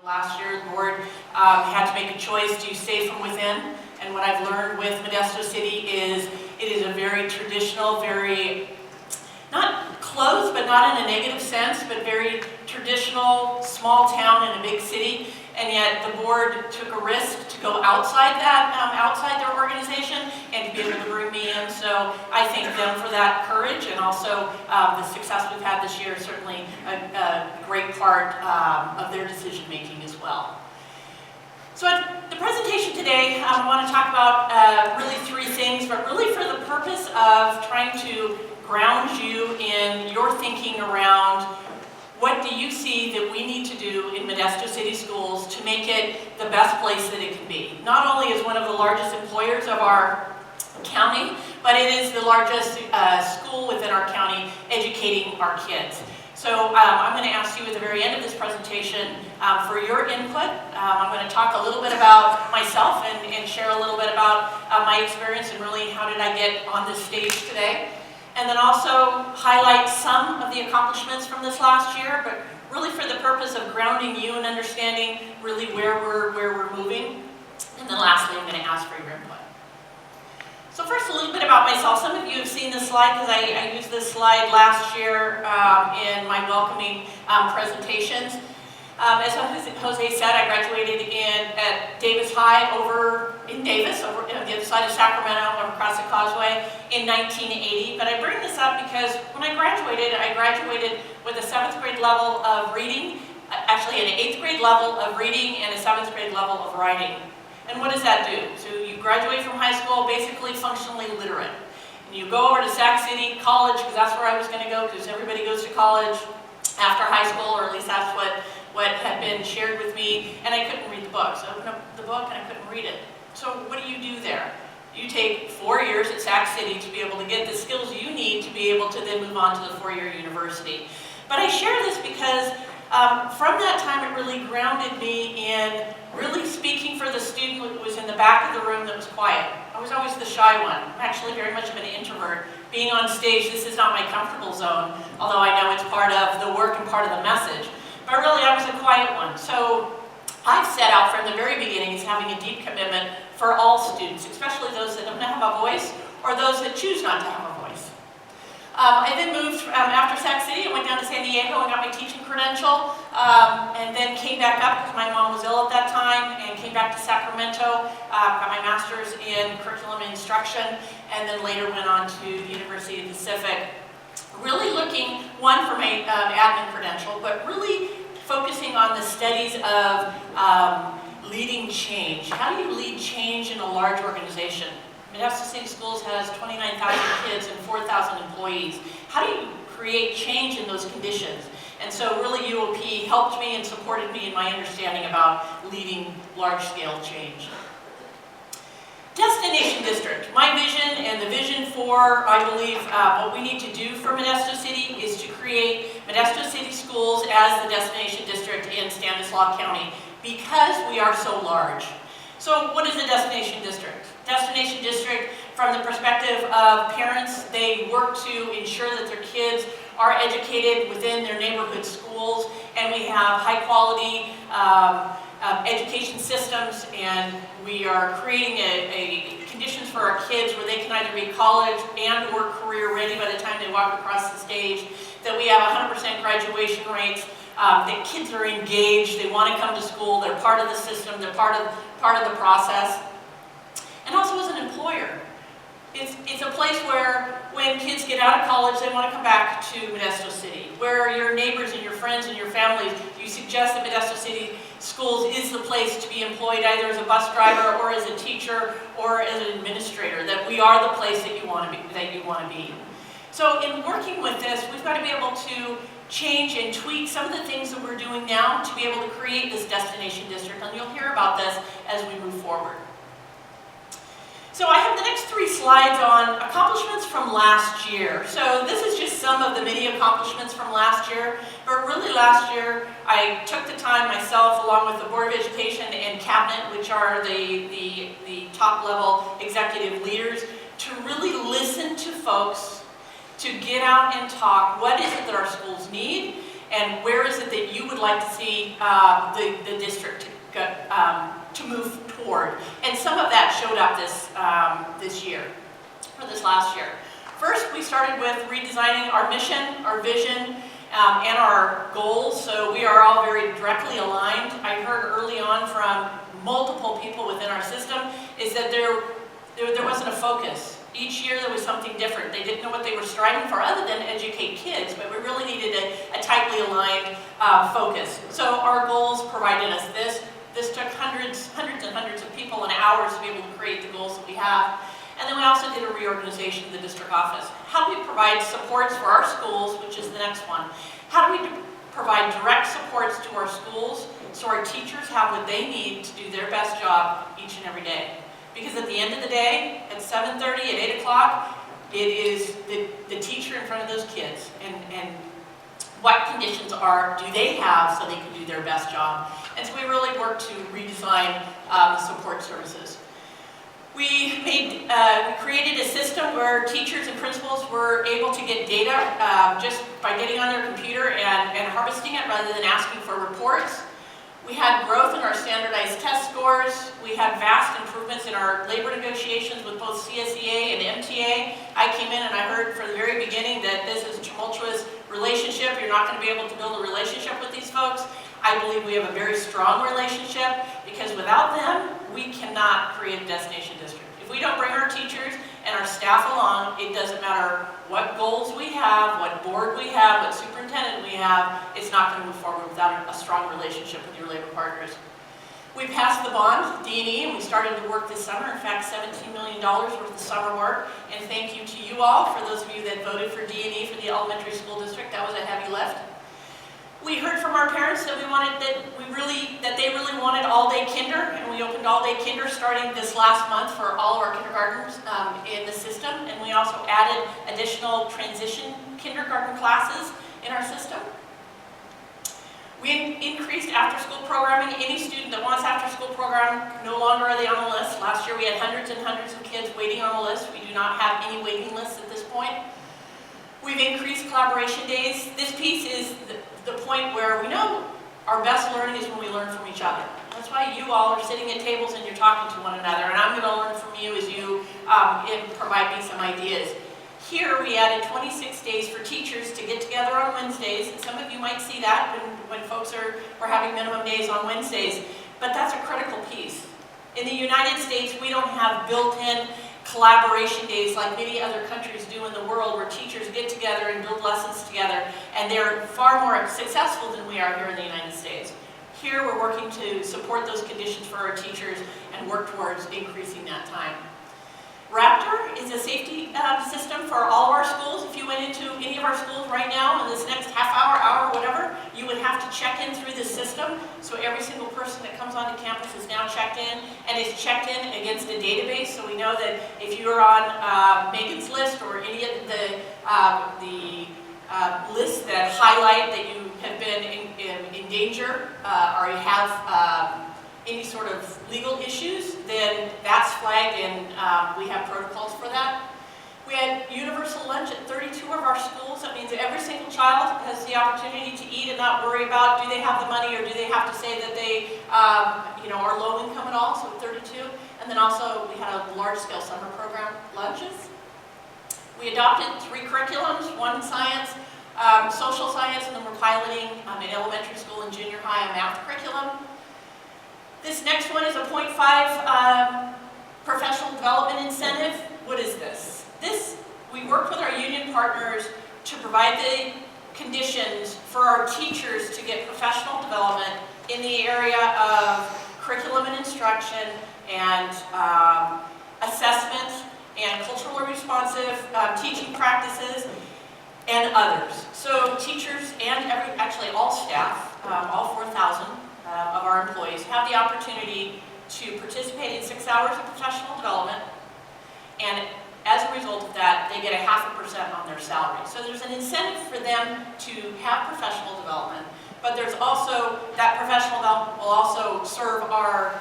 Last year, the board had to make a choice to stay from within, and what I've learned with Modesto City is it is a very traditional, very, not close, but not in a negative sense, but very traditional, small town in a big city, and yet the board took a risk to go outside that, outside their organization, and to be able to bring me in. So I thank them for that courage, and also the success we've had this year is certainly a great part of their decision making as well. So the presentation today, I want to talk about really three things, but really for the purpose of trying to ground you in your thinking around what do you see that we need to do in Modesto City Schools to make it the best place that it can be. Not only is one of the largest employers of our county, but it is the largest school within our county educating our kids. So I'm going to ask you at the very end of this presentation for your input. I'm going to talk a little bit about myself and share a little bit about my experience and really how did I get on this stage today. And then also highlight some of the accomplishments from this last year, but really for the purpose of grounding you and understanding really where we're moving. And then lastly, I'm going to ask for your input. So first, a little bit about myself. Some of you have seen this slide because I used this slide last year in my welcoming presentations. As Jose said, I graduated at Davis High over in Davis, over on the other side of Sacramento, over across the causeway in 1980. But I bring this up because when I graduated with a 7th grade level of reading, actually an 8th grade level of reading and a 7th grade level of writing. And what does that do? So you graduate from high school basically functionally literate. And you go over to Sac City College, because that's where I was going to go, because everybody goes to college after high school, or at least that's what had been shared with me, and I couldn't read the book. So I opened up the book and I couldn't read it. So what do you do there? You take 4 years at Sac City to be able to get the skills you need to be able to then move on to the 4-year university. But I share this because from that time it really grounded me in really speaking for the student who was in the back of the room that was quiet. I was always the shy one. I'm actually very much of an introvert. Being on stage, this is not my comfortable zone, although I know it's part of the work and part of the message. But really, I was a quiet one. So I've set out from the very beginning as having a deep commitment for all students, especially those that don't have a voice or those that choose not to have a voice. I then moved after Sac City. I went down to San Diego and got my teaching credential, and then came back up because my mom was ill at that time, and came back to Sacramento, got my master's in curriculum instruction, and then later went on to the University of the Pacific. Really looking, one, for my admin credential, but really focusing on the studies of leading change. How do you lead change in a large organization? Modesto City Schools has 29,000 kids and 4,000 employees. How do you create change in those conditions? And so really UOP helped me and supported me in my understanding about leading large-scale change. Destination District. My vision and the vision for, I believe, what we need to do for Modesto City is to create Modesto City Schools as the destination district in Stanislaus County because we are so large. So what is a destination district? Destination district, from the perspective of parents, they work to ensure that their kids are educated within their neighborhood schools, and we have high quality education systems, and we are creating a conditions for our kids where they can either be college and or career ready by the time they walk across the stage, that we have 100% graduation rates, that kids are engaged, they want to come to school, they're part of the system, they're part of the process. And also as an employer, it's a place where when kids get out of college, they want to come back to Modesto City, where your neighbors and your friends and your families, you suggest that Modesto City Schools is the place to be employed either as a bus driver or as a teacher or as an administrator, that we are the place that you want to be. So in working with this, we've got to be able to change and tweak some of the things that we're doing now to be able to create this destination district, and you'll hear about this as we move forward. So I have the next 3 slides on accomplishments from last year. So this is just some of the many accomplishments from last year, but really last year I took the time myself, along with the Board of Education and Cabinet, which are the top level executive leaders, to really listen to folks, to get out and talk. What is it that our schools need? and where is it that you would like to see the district to move toward. And some of that showed up this year, or this last year. First, we started with redesigning our mission, our vision, and our goals, so we are all very directly aligned. I heard early on from multiple people within our system is that there wasn't a focus. Each year there was something different. They didn't know what they were striving for other than educate kids, but we really needed a tightly aligned focus. So our goals provided us this. This took hundreds and hundreds of people and hours to be able to create the goals that we have. And then we also did a reorganization of the district office. How do we provide supports for our schools, which is the next one? How do we provide direct supports to our schools so our teachers have what they need to do their best job each and every day? Because at the end of the day, at 7:30, at 8 o'clock, it is the teacher in front of those kids. And what conditions do they have so they can do their best job? And so we really worked to redesign the support services. We created a system where teachers and principals were able to get data just by getting on their computer and harvesting it rather than asking for reports. We had growth in our standardized test scores. We had vast improvements in our labor negotiations with both CSEA and MTA. I came in and I heard from the very beginning that this is a tumultuous relationship. You're not going to be able to build a relationship with these folks. I believe we have a very strong relationship because without them, we cannot create a destination district. If we don't bring our teachers and our staff along, it doesn't matter what goals we have, what board we have, what superintendent we have, it's not going to move forward without a strong relationship with your labor partners. We passed the bond, D&E, and we started to work this summer. In fact, $17 million worth of summer work. And thank you to you all, for those of you that voted for D&E for the elementary school district. That was a heavy lift. We heard from our parents that they really wanted all-day kinder, and we opened all-day kinder starting this last month for all of our kindergartners in the system, and we also added additional transition kindergarten classes in our system. We increased after-school programming. Any student that wants after-school program, no longer are they on the list. Last year we had hundreds and hundreds of kids waiting on the list. We do not have any waiting lists at this point. We've increased collaboration days. This piece is the point where we know our best learning is when we learn from each other. That's why you all are sitting at tables and you're talking to one another, and I'm going to learn from you as you provide me some ideas. Here we added 26 days for teachers to get together on Wednesdays, and some of you might see that when folks were having minimum days on Wednesdays, but that's a critical piece. In the United States, we don't have built-in collaboration days like many other countries do in the world, where teachers get together and build lessons together, and they're far more successful than we are here in the United States. Here we're working to support those conditions for our teachers and work towards increasing that time. Raptor is a safety system for all of our schools. If you went into any of our schools right now in this next half hour, whatever, you would have to check in through this system. So every single person that comes onto campus is now checked in, and is checked in against a database. So we know that if you're on Megan's list or any of the lists that highlight that you have been in danger or you have any sort of legal issues, then that's flagged, and we have protocols for that. We had universal lunch at 32 of our schools. That means that every single child has the opportunity to eat and not worry about do they have the money or do they have to say that they are low income at all, so 32. And then also we had a large-scale summer program, lunches. We adopted 3 curriculums, one science, social science, and then we're piloting in elementary school and junior high a math curriculum. This next one is a 0.5 professional development incentive. What is this? We worked with our union partners to provide the conditions for our teachers to get professional development in the area of curriculum and instruction and assessment and culturally responsive teaching practices and others. So teachers and actually all staff, all 4,000, of our employees have the opportunity to participate in 6 hours of professional development, and as a result of that, they get a 0.5% on their salary. So there's an incentive for them to have professional development, but there's also, that professional development will also serve our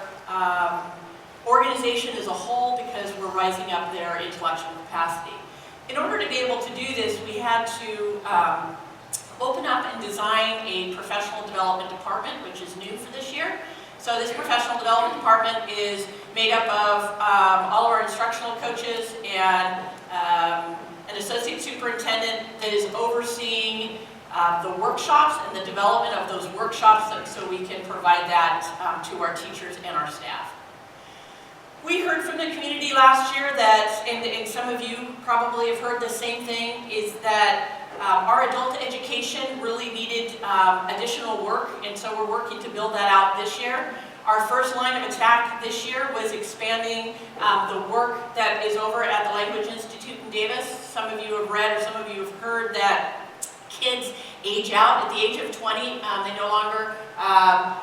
organization as a whole because we're rising up their intellectual capacity. In order to be able to do this, we had to open up and design a professional development department, which is new for this year. So this professional development department is made up of all of our instructional coaches and an associate superintendent that is overseeing the workshops and the development of those workshops so we can provide that to our teachers and our staff. We heard from the community last year that, and some of you probably have heard the same thing, is that our adult education really needed additional work, and so we're working to build that out this year. Our first line of attack this year was expanding the work that is over at the Language Institute in Davis. Some of you have read or some of you have heard that kids age out. At the age of 20, they no longer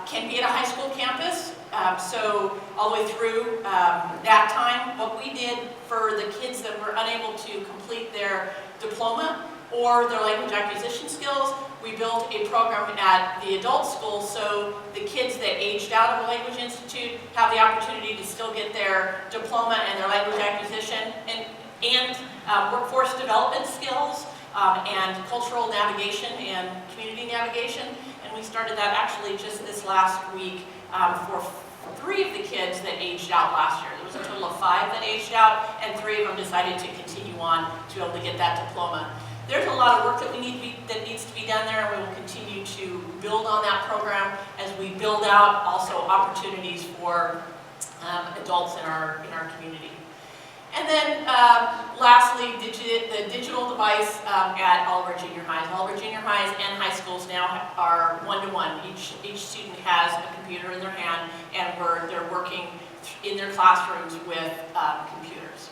can be at a high school campus. So all the way through that time, what we did for the kids that were unable to complete their diploma or their language acquisition skills, we built a program at the adult school so the kids that aged out of the Language Institute have the opportunity to still get their diploma and their language acquisition and workforce development skills and cultural navigation and community navigation. And we started that actually just this last week for 3 of the kids that aged out last year. There was a total of 5 that aged out, and 3 of them decided to continue on to be able to get that diploma. There's a lot of work that needs to be done there, and we will continue to build on that program as we build out also opportunities for adults in our community. And then lastly, the digital device at all of our junior highs. All of our junior highs and high schools now are one-to-one. Each student has a computer in their hand, and they're working in their classrooms with computers.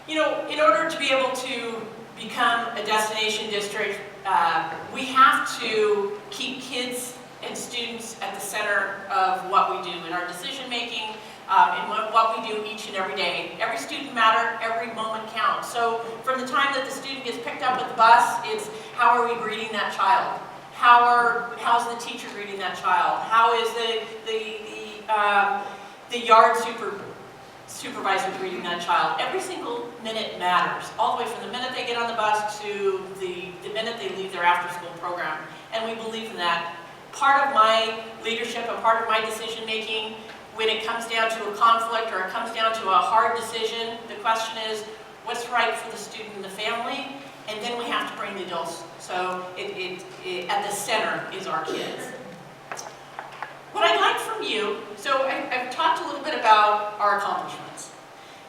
You know, in order to be able to become a destination district, we have to keep kids and students at the center of what we do in our decision making, and what we do each and every day. Every student matters, every moment counts. So from the time that the student gets picked up at the bus, it's how are we greeting that child? How's the teacher greeting that child? How is the yard supervisor greeting that child? Every single minute matters, all the way from the minute they get on the bus to the minute they leave their after-school program. And we believe in that. Part of my leadership and part of my decision making, when it comes down to a conflict or it comes down to a hard decision, the question is, what's right for the student and the family? And then we have to bring the adults. So at the center is our kids. What I'd like from you, so I've talked a little bit about our accomplishments.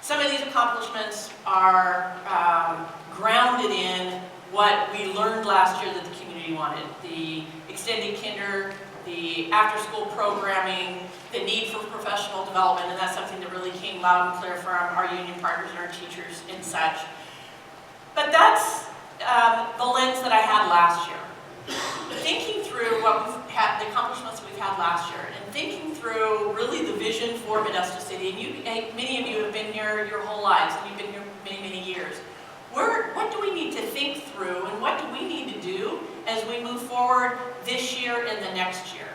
Some of these accomplishments are grounded in what we learned last year that the community wanted. The extended kinder, the after-school programming, the need for professional development, and that's something that really came loud and clear from our union partners and our teachers and such. But that's the lens that I had last year. Thinking through what we've had, the accomplishments we've had last year, and thinking through really the vision for Modesto City, and many of you have been here your whole lives, and you've been here many, many years. What do we need to think through, and what do we need to do as we move forward this year and the next year?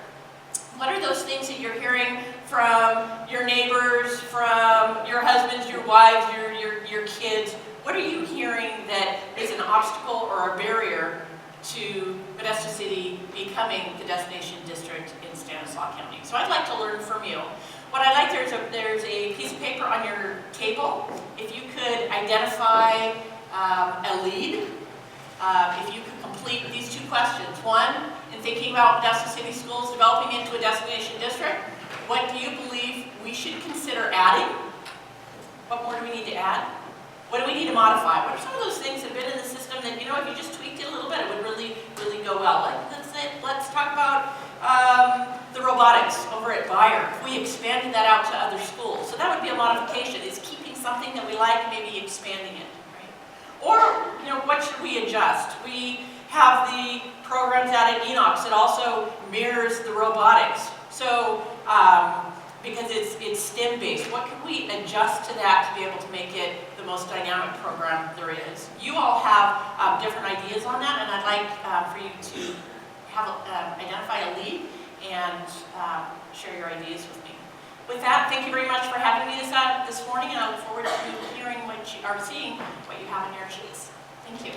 What are those things that you're hearing from your neighbors, from your husbands, your wives, your kids? What are you hearing that is an obstacle or a barrier to Modesto City becoming the destination district in Stanislaus County? So I'd like to learn from you. What I'd like, there's a piece of paper on your table. If you could identify a lead, if you could complete these 2 questions. One, in thinking about Modesto City Schools developing into a destination district, what do you believe we should consider adding? What more do we need to add? What do we need to modify? What are some of those things that have been in the system that, you know, if you just tweaked it a little bit, it would really, really go well? Let's talk about the robotics over at Bayer. If we expanded that out to other schools. So that would be a modification. It's keeping something that we like, maybe expanding it. Right? Or, you know, what should we adjust? We have the programs out at Enox that also mirrors the robotics. So, because it's STEM-based, what can we adjust to that to be able to make it the most dynamic program there is? You all have different ideas on that, and I'd like for you to have identify a lead and share your ideas with me. With that, thank you very much for having me this morning, and I look forward to hearing seeing what you have in your sheets. Thank you.